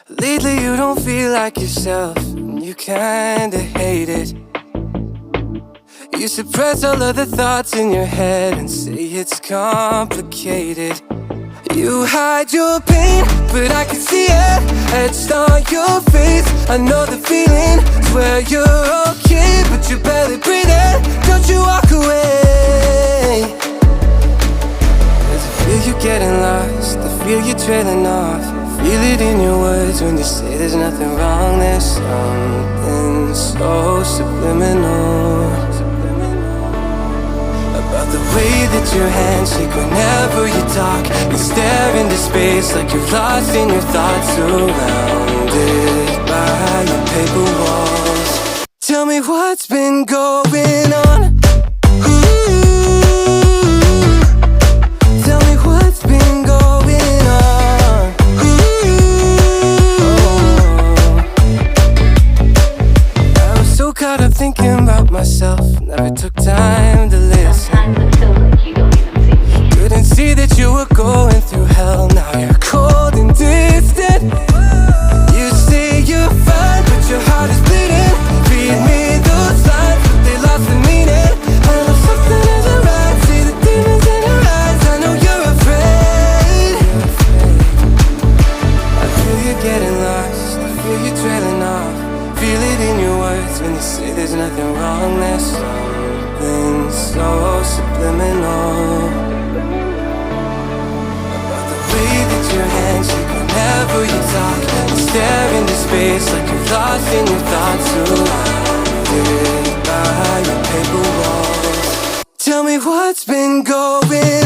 Lately you don't feel like yourself, and you kinda hate it. You suppress all of the thoughts in your head and say it's complicated. You hide your pain, but I can see it etched on your face. I know the feeling, swear you're okay, but you're barely breathing. Don't you walk away. 'Cause I feel you getting lost, I feel you trailing off. Feel it in your words when you say there's nothing wrong. There's something so subliminal about the way that your hands shake whenever you talk. You stare into space like you're lost in your thoughts, surrounded by your paper walls. Tell me what's been going on. Tell me what's been going on. I was so caught up thinking about myself, never took time to listen. Couldn't see that you were going through hell. Now you're cold and distant. You say you're fine, but your heart is bleeding. Read me those lines, but they lost the meaning. I know something isn't right, see the demons in your eyes. I know you're afraid. I feel you getting lost, I feel you trailing off. Feel it in your words when you say there's nothing wrong. There's something so subliminal about the way that your hands shake whenever you talk. You stare into space like you're lost in your thoughts, surrounded by your paper walls. Tell me what's been going on.